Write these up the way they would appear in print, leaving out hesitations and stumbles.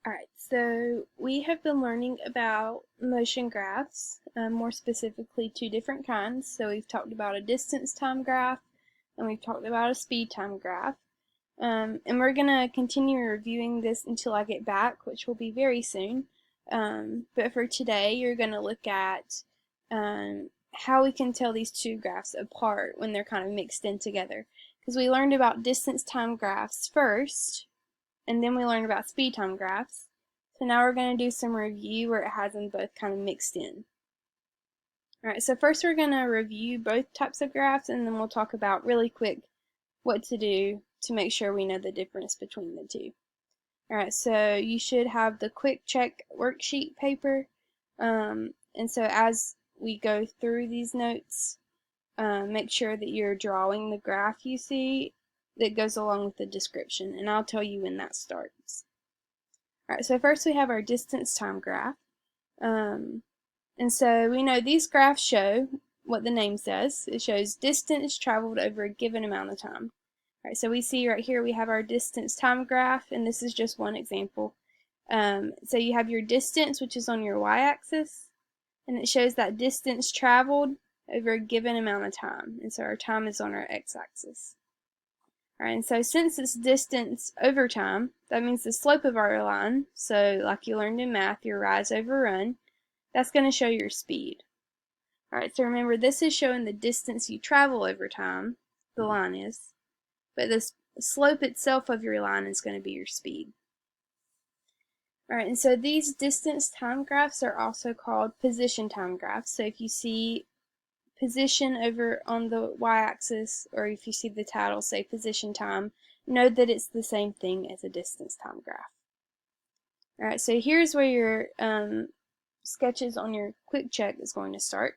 Alright, so we have been learning about motion graphs, more specifically two different kinds. So we've talked about a distance time graph and we've talked about a speed time graph. And we're going to continue reviewing this until I get back, which will be very soon. But for today, you're going to look at how we can tell these two graphs apart when they're kind of mixed in together. Because we learned about distance time graphs first, and then we learned about speed time graphs. So now we're going to do some review where it has them both kind of mixed in. Alright, so first we're going to review both types of graphs, and then we'll talk about really quick what to do to make sure we know the difference between the two. Alright, so you should have the quick check worksheet paper, and so as we go through these notes, make sure that you're drawing the graph you see that goes along with the description, and I'll tell you when that starts. Alright, so first we have our distance time graph. And so we know these graphs show what the name says. It shows distance traveled over a given amount of time. Alright, so we see right here we have our distance time graph, and this is just one example. So you have your distance, which is on your y-axis, and it shows that distance traveled over a given amount of time. And so our time is on our x-axis. Alright, and so since it's distance over time, that means the slope of our line, so like you learned in math, your rise over run, that's going to show your speed. Alright, so remember this is showing the distance you travel over time, the line is, but the slope itself of your line is going to be your speed. Alright, and so these distance time graphs are also called position time graphs. So if you see position over on the y-axis, or if you see the title say position time, know that it's the same thing as a distance time graph. Alright, so here's where your sketches on your quick check is going to start.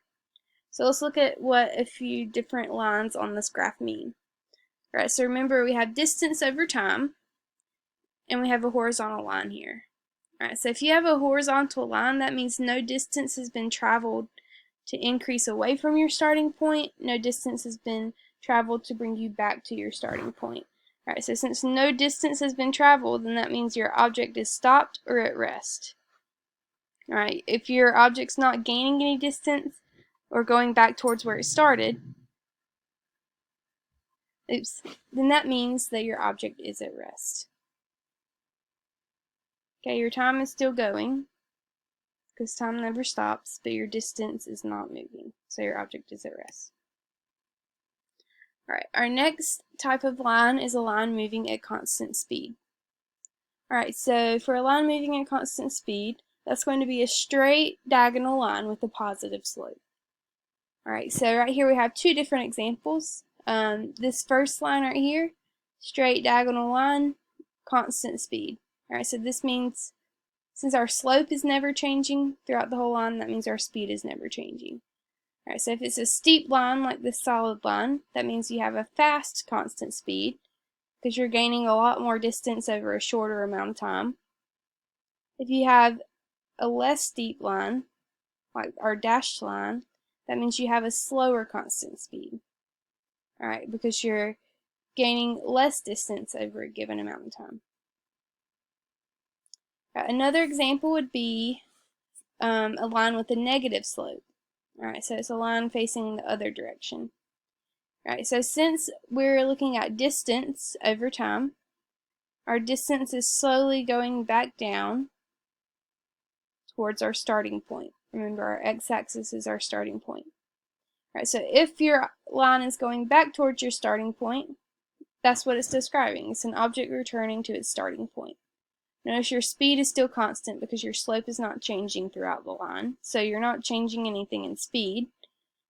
So let's look at what a few different lines on this graph mean. Alright, so remember we have distance over time, and we have a horizontal line here. Alright, so if you have a horizontal line, that means no distance has been traveled to increase away from your starting point. No distance has been traveled to bring you back to your starting point. Alright, so since no distance has been traveled, then that means your object is stopped or at rest. Alright, if your object's not gaining any distance or going back towards where it started, then that means that your object is at rest. Okay, your time is still going, because time never stops, but your distance is not moving, so your object is at rest. Alright, our next type of line is a line moving at constant speed. Alright, so for a line moving at constant speed, that's going to be a straight diagonal line with a positive slope. Alright, so right here we have two different examples. This first line right here, straight diagonal line, constant speed. Alright, so this means since our slope is never changing throughout the whole line, that means our speed is never changing. Alright, so if it's a steep line like this solid line, that means you have a fast constant speed because you're gaining a lot more distance over a shorter amount of time. If you have a less steep line, like our dashed line, that means you have a slower constant speed. Alright, because you're gaining less distance over a given amount of time. Another example would be a line with a negative slope. Alright, so it's a line facing the other direction. Alright, so since we're looking at distance over time, our distance is slowly going back down towards our starting point. Remember, our x-axis is our starting point. Alright, so if your line is going back towards your starting point, that's what it's describing. It's an object returning to its starting point. Notice your speed is still constant because your slope is not changing throughout the line. So you're not changing anything in speed,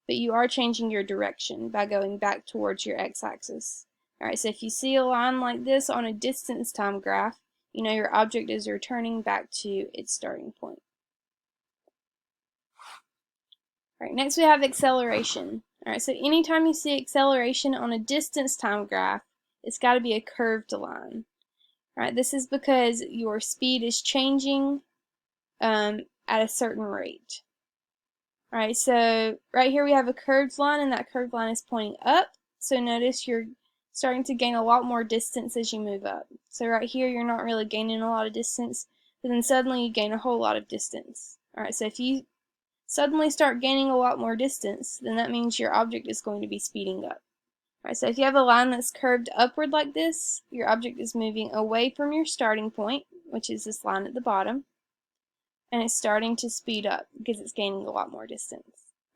but you are changing your direction by going back towards your x-axis. Alright, so if you see a line like this on a distance time graph, you know your object is returning back to its starting point. Alright, next we have acceleration. Alright, so anytime you see acceleration on a distance time graph, it's got to be a curved line. Alright, this is because your speed is changing at a certain rate. Alright, so right here we have a curved line, and that curved line is pointing up. So notice you're starting to gain a lot more distance as you move up. So right here you're not really gaining a lot of distance, but then suddenly you gain a whole lot of distance. Alright, so if you suddenly start gaining a lot more distance, then that means your object is going to be speeding up. Alright, so if you have a line that's curved upward like this, your object is moving away from your starting point, which is this line at the bottom, and it's starting to speed up because it's gaining a lot more distance.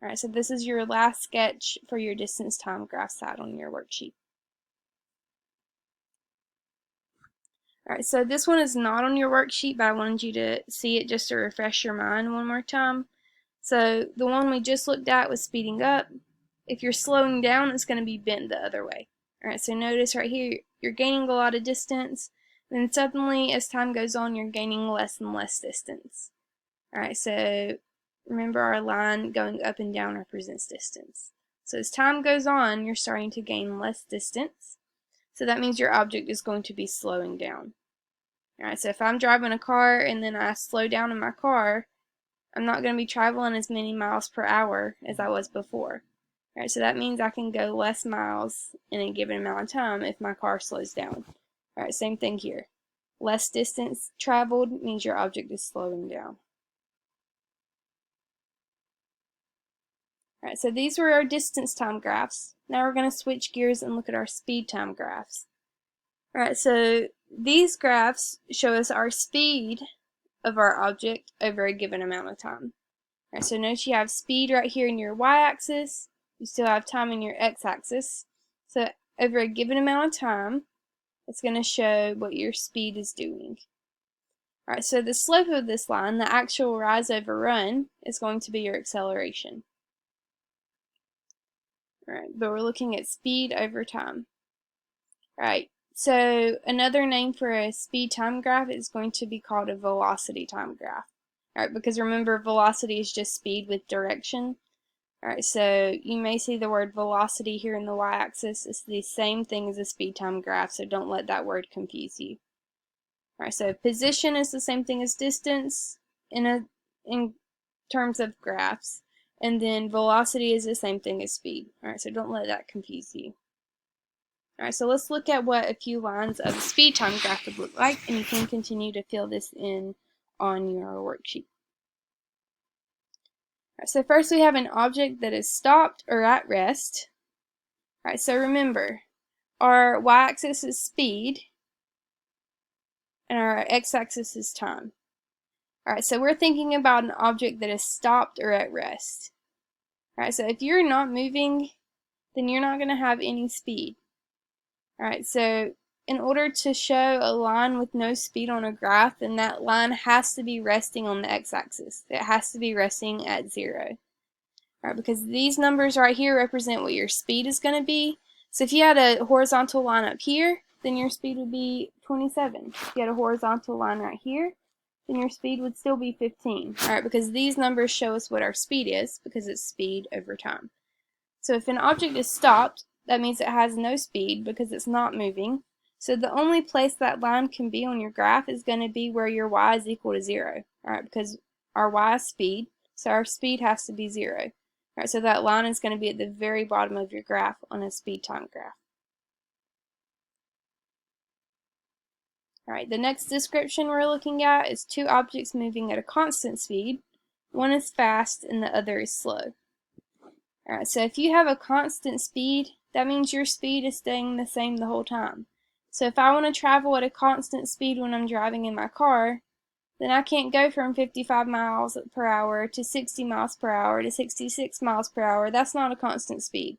Alright, so this is your last sketch for your distance time graph side on your worksheet. Alright, so this one is not on your worksheet, but I wanted you to see it just to refresh your mind one more time. So the one we just looked at was speeding up. If you're slowing down, it's going to be bent the other way. Alright, so notice right here, you're gaining a lot of distance, then suddenly as time goes on, you're gaining less and less distance. Alright, so remember our line going up and down represents distance. So as time goes on, you're starting to gain less distance. So that means your object is going to be slowing down. Alright, so if I'm driving a car and then I slow down in my car, I'm not going to be traveling as many miles per hour as I was before. Alright, so that means I can go less miles in a given amount of time if my car slows down. Alright, same thing here. Less distance traveled means your object is slowing down. Alright, so these were our distance time graphs. Now we're going to switch gears and look at our speed time graphs. Alright, so these graphs show us our speed of our object over a given amount of time. Alright, so notice you have speed right here in your y-axis. You still have time in your x-axis. So over a given amount of time, it's going to show what your speed is doing. Alright, so the slope of this line, the actual rise over run, is going to be your acceleration. Alright, but we're looking at speed over time. Alright, so another name for a speed time graph is going to be called a velocity time graph. Alright, because remember, velocity is just speed with direction. Alright, so you may see the word velocity here in the y-axis. It's the same thing as a speed time graph, so don't let that word confuse you. Alright, so position is the same thing as distance in terms of graphs, and then velocity is the same thing as speed. Alright, so don't let that confuse you. Alright, so let's look at what a few lines of a speed time graph would look like, and you can continue to fill this in on your worksheet. Alright, so first we have an object that is stopped or at rest. Alright, so remember, our y-axis is speed, and our x-axis is time. Alright, so we're thinking about an object that is stopped or at rest. Alright, so if you're not moving, then you're not going to have any speed. Alright, so in order to show a line with no speed on a graph, then that line has to be resting on the x-axis. It has to be resting at 0. Alright, because these numbers right here represent what your speed is going to be. So if you had a horizontal line up here, then your speed would be 27. If you had a horizontal line right here, then your speed would still be 15. Alright, because these numbers show us what our speed is, because it's speed over time. So if an object is stopped, that means it has no speed because it's not moving. So the only place that line can be on your graph is going to be where your y is equal to 0. Alright, because our y is speed, so our speed has to be 0. Alright, so that line is going to be at the very bottom of your graph on a speed time graph. Alright, the next description we're looking at is two objects moving at a constant speed. One is fast and the other is slow. Alright, so if you have a constant speed, that means your speed is staying the same the whole time. So if I want to travel at a constant speed when I'm driving in my car, then I can't go from 55 miles per hour to 60 miles per hour to 66 miles per hour. That's not a constant speed.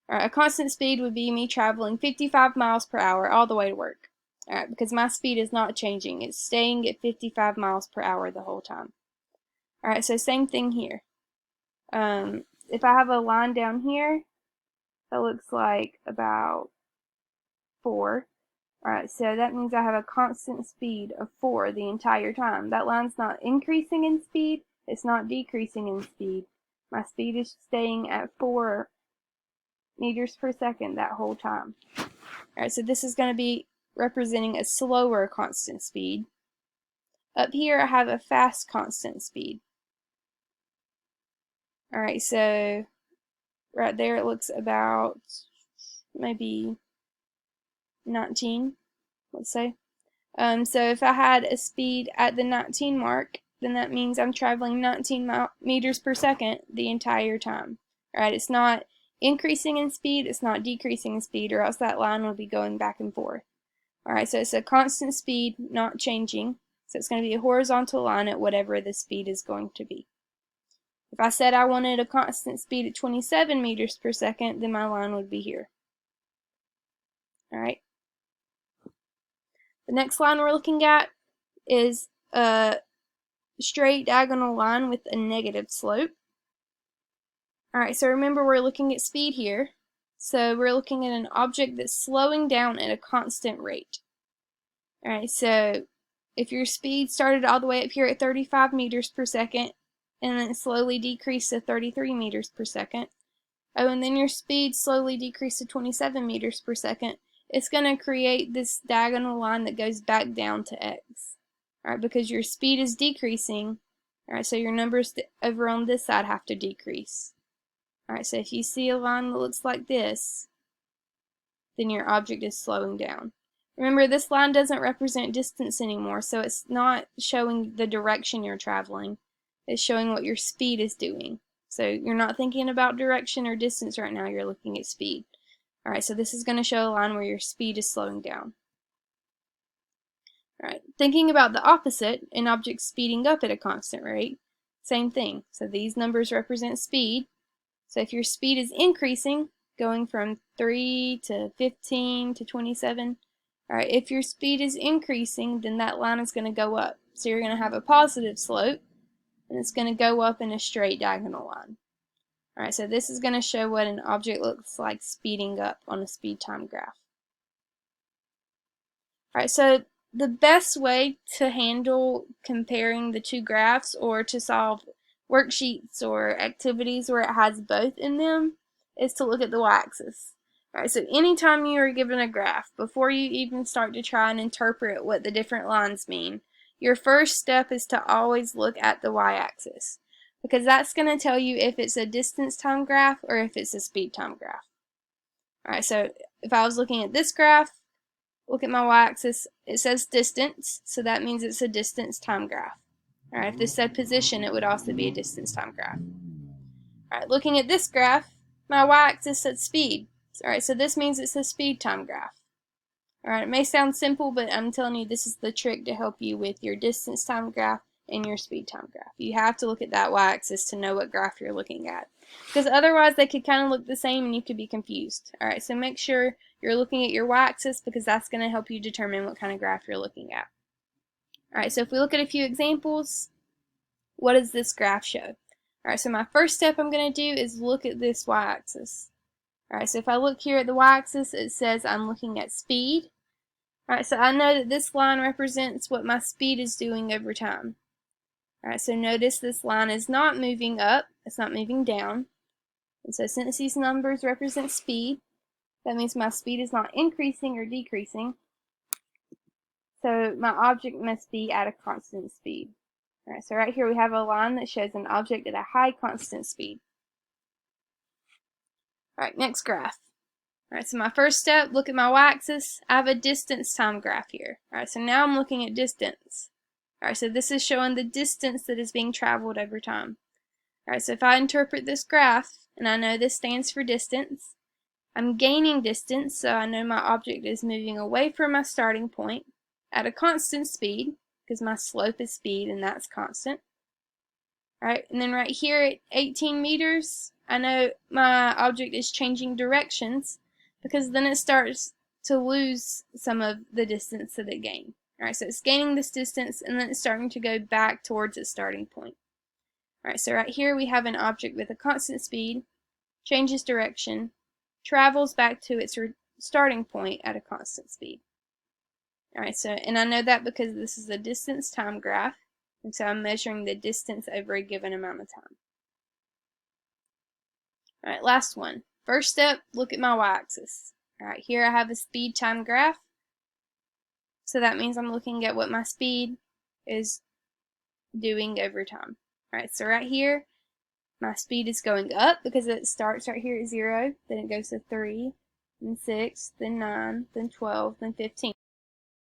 Alright, a constant speed would be me traveling 55 miles per hour all the way to work. Alright, because my speed is not changing. It's staying at 55 miles per hour the whole time. Alright, so same thing here. If I have a line down here, that looks like about 4. Alright, so that means I have a constant speed of 4 the entire time. That line's not increasing in speed, it's not decreasing in speed. My speed is staying at 4 meters per second that whole time. Alright, so this is going to be representing a slower constant speed. Up here I have a fast constant speed. Alright, so right there it looks about maybe 19, let's say. So if I had a speed at the 19 mark, then that means I'm traveling 19 meters per second the entire time. Alright, it's not increasing in speed, it's not decreasing in speed, or else that line would be going back and forth. Alright, so it's a constant speed, not changing. So it's going to be a horizontal line at whatever the speed is going to be. If I said I wanted a constant speed at 27 meters per second, then my line would be here. Alright. The next line we're looking at is a straight diagonal line with a negative slope. Alright, so remember we're looking at speed here. So we're looking at an object that's slowing down at a constant rate. Alright, so if your speed started all the way up here at 35 meters per second and then slowly decreased to 33 meters per second, and then your speed slowly decreased to 27 meters per second, it's going to create this diagonal line that goes back down to x. Alright, because your speed is decreasing, alright, so your numbers over on this side have to decrease. Alright, so if you see a line that looks like this, then your object is slowing down. Remember, this line doesn't represent distance anymore, so it's not showing the direction you're traveling. It's showing what your speed is doing. So you're not thinking about direction or distance right now, you're looking at speed. Alright, so this is going to show a line where your speed is slowing down. Alright, thinking about the opposite, an object speeding up at a constant rate, same thing. So these numbers represent speed. So if your speed is increasing, going from 3 to 15 to 27, alright, if your speed is increasing, then that line is going to go up. So you're going to have a positive slope, and it's going to go up in a straight diagonal line. Alright, so this is going to show what an object looks like speeding up on a speed time graph. Alright, so the best way to handle comparing the two graphs or to solve worksheets or activities where it has both in them is to look at the y-axis. Alright, so anytime you are given a graph, before you even start to try and interpret what the different lines mean, your first step is to always look at the y-axis, because that's going to tell you if it's a distance time graph or if it's a speed time graph. Alright, so if I was looking at this graph, look at my y-axis, it says distance, so that means it's a distance time graph. Alright, if this said position, it would also be a distance time graph. Alright, looking at this graph, my y-axis said speed. Alright, so this means it's a speed time graph. Alright, it may sound simple, but I'm telling you this is the trick to help you with your distance time graph and your speed time graph. You have to look at that y-axis to know what graph you're looking at, because otherwise they could kind of look the same and you could be confused. Alright, so make sure you're looking at your y-axis, because that's going to help you determine what kind of graph you're looking at. Alright, so if we look at a few examples, what does this graph show? Alright, so my first step I'm going to do is look at this y-axis. Alright, so if I look here at the y-axis, it says I'm looking at speed. Alright, so I know that this line represents what my speed is doing over time. Alright, so notice this line is not moving up, it's not moving down. And so since these numbers represent speed, that means my speed is not increasing or decreasing. So my object must be at a constant speed. Alright, so right here we have a line that shows an object at a high constant speed. Alright, next graph. Alright, so my first step, look at my y-axis. I have a distance time graph here. Alright, so now I'm looking at distance. Alright, so this is showing the distance that is being traveled over time. Alright, so if I interpret this graph, and I know this stands for distance, I'm gaining distance, so I know my object is moving away from my starting point at a constant speed, because my slope is speed and that's constant. Alright, and then right here at 18 meters, I know my object is changing directions, because then it starts to lose some of the distance that it gained. Alright, so it's gaining this distance and then it's starting to go back towards its starting point. Alright, so right here we have an object with a constant speed, changes direction, travels back to its starting point at a constant speed. Alright, so, and I know that because this is a distance time graph, and so I'm measuring the distance over a given amount of time. Alright, last one. First step, look at my y-axis. Alright, here I have a speed time graph, so that means I'm looking at what my speed is doing over time. Alright, so right here, my speed is going up because it starts right here at 0, then it goes to 3, then 6, then 9, then 12, then 15.